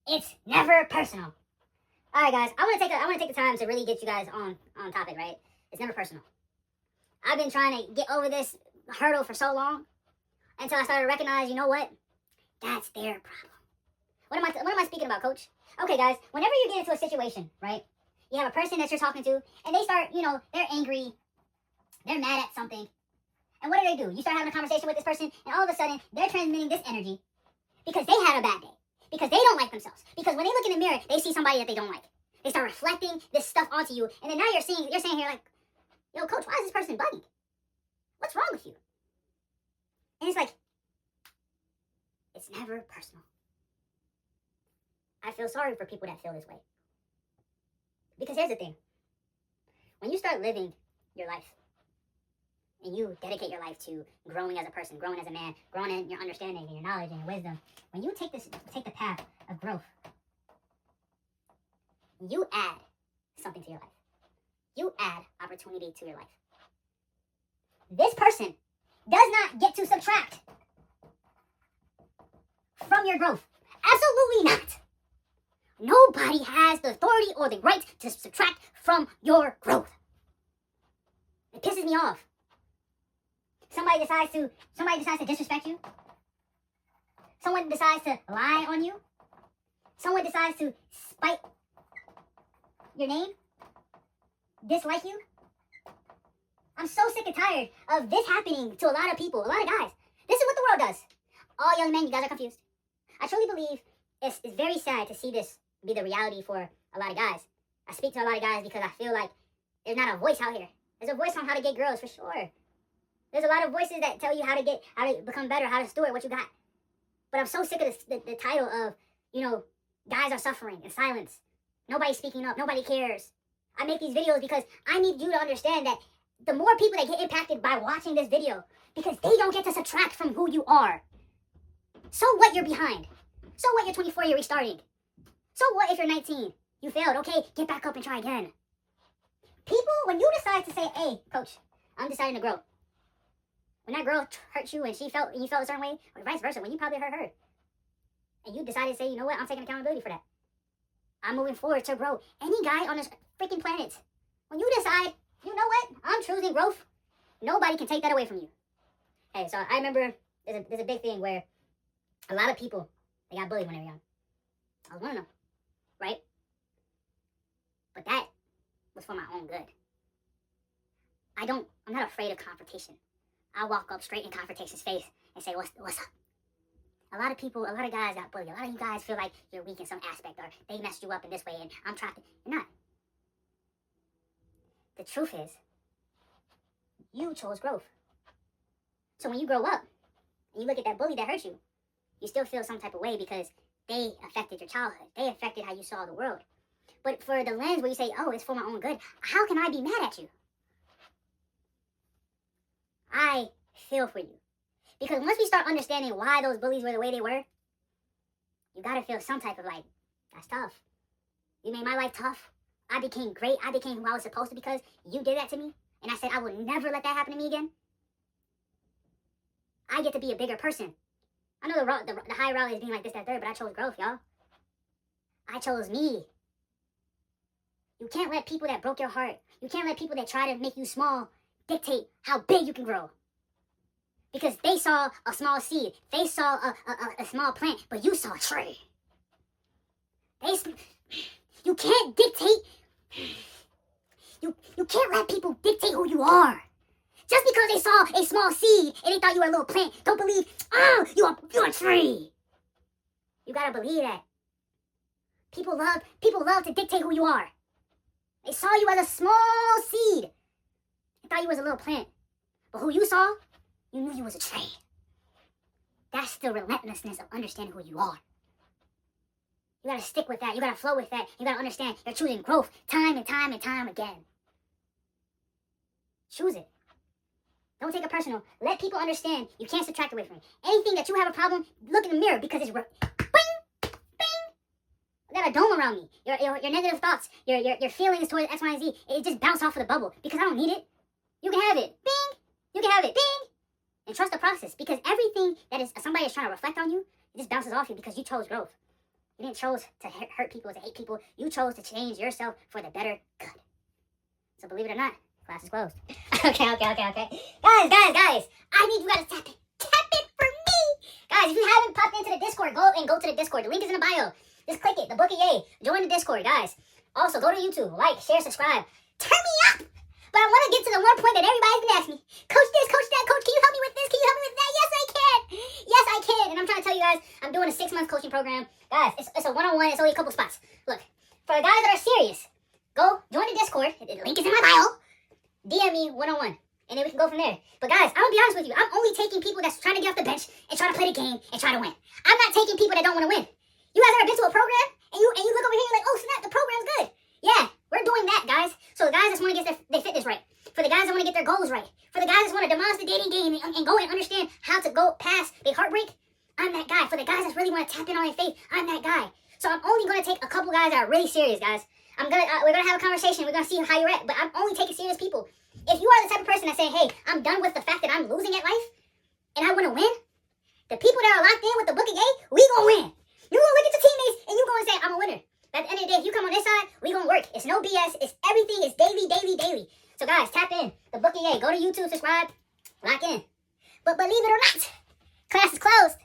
It's never personal. All right, guys. I want to take the time to really get you guys on topic, right? It's never personal. I've been trying to get over this hurdle for so long until I started to recognize, you know what? That's their problem. What am I speaking about, coach? Okay, guys. Whenever you get into a situation, right? You have a person that you're talking to, and they start, they're angry, they're mad at something. And what do? You start having a conversation with this person, and all of a sudden, they're transmitting this energy because they had a bad day. Because they don't like themselves. Because when they look in the mirror, they see somebody that they don't like. They start reflecting this stuff onto you, and then now you're saying here like, yo, coach, why is this person bugging? What's wrong with you? And it's like, it's never personal. I feel sorry for people that feel this way. Because here's the thing. When you start living your life, and you dedicate your life to growing as a person, growing as a man, growing in your understanding and your knowledge and your wisdom, when you take the path of growth, you add something to your life. You add opportunity to your life. This person does not get to subtract from your growth. Absolutely not. Nobody has the authority or the right to subtract from your growth. It pisses me off. Somebody decides to disrespect you. Someone decides to lie on you. Someone decides to spite your name. Dislike you. I'm so sick and tired of this happening to a lot of people, a lot of guys. This is what the world does. All young men, you guys are confused. I truly believe it's very sad to see this be the reality for a lot of guys. I speak to a lot of guys because I feel like there's not a voice out here. There's a voice on how to get girls, for sure. There's a lot of voices that tell you how to become better, how to steward what you got. But I'm so sick of the title of, guys are suffering in silence. Nobody's speaking up. Nobody cares. I make these videos because I need you to understand that the more people that get impacted by watching this video, because they don't get to subtract from who you are. So what, you're behind? So what, you're 24, you're restarting? So what if you're 19? You failed. Okay, get back up and try again. People, when you decide to say, hey, coach, I'm deciding to grow. When that girl hurt you and you felt a certain way, or vice versa, when you probably hurt her, and you decided to say, you know what, I'm taking accountability for that. I'm moving forward to grow. Any guy on this freaking planet, when you decide, you know what, I'm choosing growth, nobody can take that away from you. Hey, so I remember there's a big thing where a lot of people, they got bullied when they were young. I was one of them, right? But that was for my own good. I'm not afraid of confrontation. I walk up straight in confrontation's face and say, what's up? A lot of guys got bullied. A lot of you guys feel like you're weak in some aspect, or they messed you up in this way, and I'm trying to. You're not. The truth is, you chose growth. So when you grow up, and you look at that bully that hurt you, you still feel some type of way because they affected your childhood. They affected how you saw the world. But for the lens where you say, oh, it's for my own good, how can I be mad at you? I feel for you. Because once we start understanding why those bullies were the way they were, you gotta feel some type of like, that's tough. You made my life tough. I became great. I became who I was supposed to because you did that to me. And I said, I will never let that happen to me again. I get to be a bigger person. I know the high route is being like this, that, third, but I chose growth, y'all. I chose me. You can't let people that broke your heart, you can't let people that try to make you small dictate how big you can grow. Because they saw a small seed. They saw a small plant, but you saw a tree. You can't dictate. You can't let people dictate who you are. Just because they saw a small seed and they thought you were a little plant, don't believe, you're a tree. You gotta believe that. People love to dictate who you are. They saw you as a small seed. They thought you was a little plant. But who you saw, you knew you was a tree. That's the relentlessness of understanding who you are. You gotta stick with that. You gotta flow with that. You gotta understand you're choosing growth time and time and time again. Choose it. Don't take it personal. Let people understand you can't subtract away from it. Anything that you have a problem, look in the mirror because it's bing, bing. I got a dome around me. Your negative thoughts, your feelings towards X, Y, and Z, it just bounce off of the bubble because I don't need it. You can have it. Bing. You can have it. Bing. And trust the process because everything that is somebody is trying to reflect on you, it just bounces off you because you chose growth. You didn't chose to hurt people, to hate people. You chose to change yourself for the better good. So believe it or not, class is closed. Okay. Guys. I need you guys to tap in. Tap in for me. Guys, if you haven't popped into the Discord, go to the Discord. The link is in the bio. Just click it. The Book of Yay. Join the Discord, guys. Also, go to YouTube. Like, share, subscribe. Turn me up. But I want to get to the one point that everybody's been asking me. Coach this, coach that, coach, can you help me with this? Can you help me with that? Yes, I can. Yes, I can. And I'm trying to tell you guys, I'm doing a 6-month coaching program. Guys, it's a one-on-one. It's only a couple spots. Look, for the guys that are serious, go join the Discord. The link is in my bio. DM me one-on-one. And then we can go from there. But guys, I'm going to be honest with you. I'm only taking people that's trying to get off the bench and trying to play the game and try to win. I'm not taking people that don't want to win. You guys ever been to a program and you look over here and you're like, oh snap, the program's good. Yeah, we're doing that, guys. So the guys that want to get their fitness right. For the guys that want to get their goals right. For the guys that want to demolish the dating game and go and understand how to go past the heartbreak, I'm that guy. For the guys that really want to tap in on their faith, I'm that guy. So I'm only going to take a couple guys that are really serious, guys. We're gonna have a conversation. We're gonna see how you're at. But I'm only taking serious people. If you are the type of person that say, hey, I'm done with the fact that I'm losing at life and I want to win, the people that are locked in with the Book of Yay, we gonna win. You gonna look at your teammates and you gonna say, I'm a winner. But at the end of the day, if you come on this side, we gonna work. It's no BS. It's everything. It's daily. So guys, tap in. The Book of Yay. Go to YouTube, subscribe, lock in. But believe it or not, class is closed.